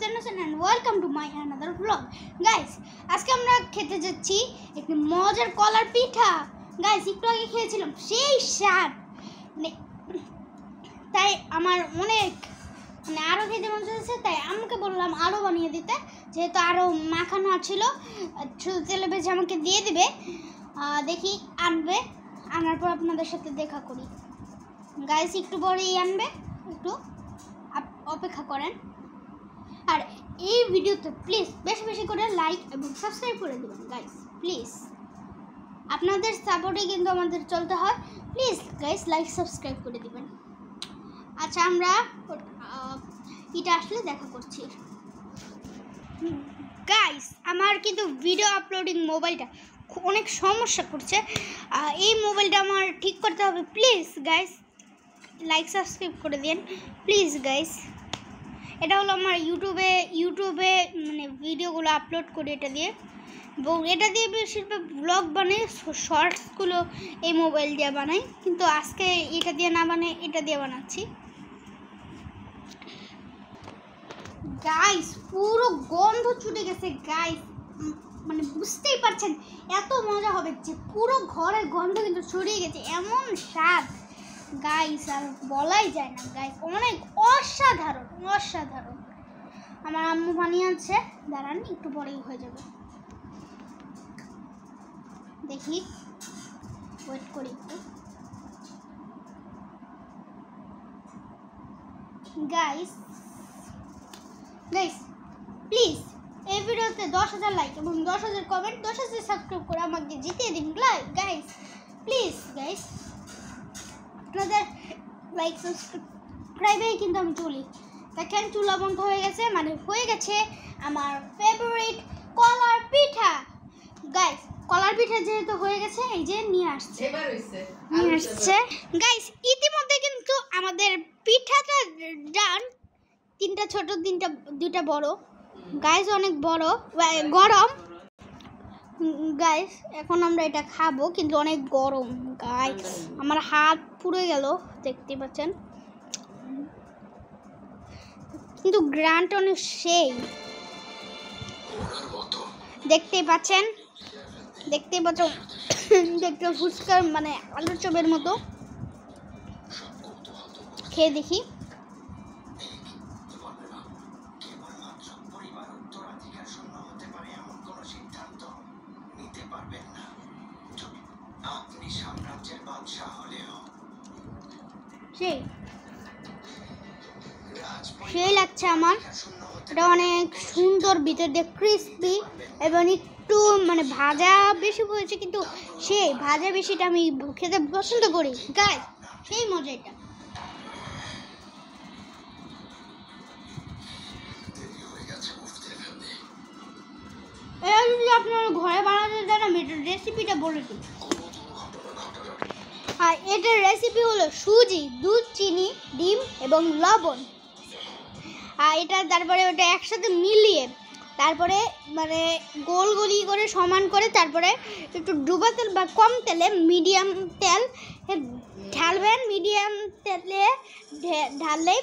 Generation and welcome to my another blog. Guys, আজকে আমরা খেতে যাচ্ছি একটি মজার কলার পিঠা। গাইস, একটু আগে খেয়েছিলাম, সেই স্বাদ, মানে তাই আমার অনেক আরও খেতে মন চাইছে, তাই আমাকে বললাম আরও বানিয়ে দিতে, যেহেতু আরও মাখানো ছিল, শুধু তেলে ভেজে আমাকে দিয়ে দিবে। দেখি আনবে, আনার পর আপনাদের সাথে দেখা করি। গাইস, একটু পরেই আনবে, একটু অপেক্ষা করেন। আর এই ভিডিওতে প্লিজ বেশি বেশি করে লাইক এবং সাবস্ক্রাইব করে দেবেন। গাইস প্লিজ, আপনাদের সাপোর্টে কিন্তু আমাদের চলতে হয়। প্লিজ গাইস লাইক সাবস্ক্রাইব করে দিবেন। আচ্ছা, আমরা এটা আসলে দেখা করছি। গাইস, আমার কিন্তু ভিডিও আপলোডিং মোবাইলটা অনেক সমস্যা করছে, এই মোবাইলটা আমার ঠিক করতে হবে। প্লিজ গাইস লাইক সাবস্ক্রাইব করে দিন প্লিজ গাইস। এটা হলো আমার ইউটিউবে মানে ভিডিওগুলো আপলোড করি এটা দিয়ে, এবং এটা দিয়ে বেশিরভাগ ব্লগ বানাই, শর্টসগুলো এই মোবাইল দিয়ে বানাই, কিন্তু আজকে এটা দিয়ে না বানাই এটা দিয়ে বানাচ্ছি। গাইস, পুরো গন্ধ ছুটে গেছে গাইস, মানে বুঝতেই পারছেন এত মজা হবে যে পুরো ঘরের গন্ধ কিন্তু ছড়িয়ে গেছে, এমন স্বাদ গাইস আর বলাই যায় না গাইস, অনেক অসাধারণ অসাধারণ। আমার আম্মু বানিয়ে আছে, দাঁড়ান একটু পরেই হয়ে যাবে, দেখি ওয়েট করি একটু। গাইস প্লিজ এই ভিডিওতে 10,000 লাইক এবং 10,000 কমেন্ট, 10,000 সাবস্ক্রাইব করে আমাকে জিতিয়ে দিন গাইস। প্লিজ গাইস, আপনাদের লাইক সাবস্ক্রাইবেই কিন্তু আমি চলি। দেখেন চুলা বন্ধ হয়ে গেছে, মানে হয়ে গেছে আমার ফেভারিট কলার পিঠা। গাইস, কলার পিঠা যেহেতু হয়ে গেছে, এই যে নিয়ে আসছে গাইস। ইতিমধ্যে কিন্তু আমাদের পিঠাটা ডান, তিনটা ছোট দুইটা বড়। গাইস অনেক বড়, গরম গাইস। এখন আমরা এটা খাবো, কিন্তু অনেক গরম গাইস, আমার হাত পুড়ে গেল দেখতে পাচ্ছেন, কিন্তু গ্রান্ট অনেক সেই দেখতেই পাচ্ছেন দেখতে ফুচকার মানে আলুর চপের মতো। খেয়ে দেখি। সেই লাগছে আমার, এটা অনেক সুন্দর, ভিতর দিয়ে ক্রিসপি এবং একটু মানে ভাজা বেশি হয়েছে, কিন্তু সেই ভাজা বেশিটা আমি খেতে পছন্দ করি গাইস, সেই মজা এটা। যদি আপনারা ঘরে বানাতে চান, আমি এটার রেসিপিটা বলে দিই। আর এটার রেসিপি হলো সুজি, দুধ, চিনি, ডিম এবং লবণ। আর এটা তারপরে ওটা একসাথে মিলিয়ে তারপরে মানে গোল গলি করে সমান করে, তারপরে একটু ডুবা তেল বা কম তেলে মিডিয়াম তেল ঢালবেন। মিডিয়াম তেলে ঢাললেই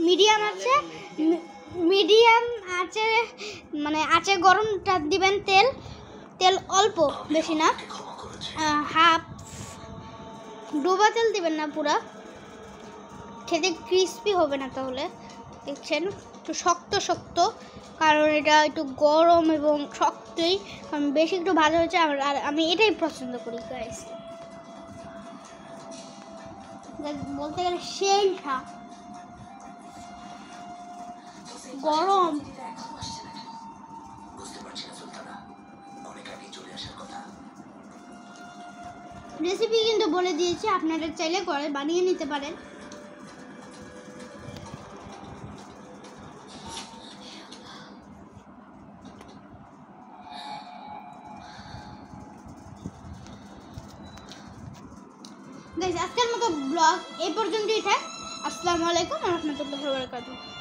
মিডিয়াম আঁচে মানে আঁচে গরমটা দিবেন। তেল অল্প, বেশি না, হাফ, ডুবা তেল দিবেন না পুরা, খেতে ক্রিস্পি হবে না। তাহলে দেখছেন একটু শক্ত, কারণ এটা একটু গরম এবং শক্তই, কারণ বেশি একটু ভাজা হয়েছে, আর আমি এটাই পছন্দ করি গাইস। বলতে গেলে সেই গরম। রেসিপি কিন্তু বলে দিয়েছি, আপনারা চাইলে ঘরে বানিয়ে নিতে পারেন। গাইস, আজকের মতো ব্লগ এই পর্যন্তই থাক। আসসালামু আলাইকুম ওয়া রাহমাতুল্লাহি ওয়া বারাকাতুহু।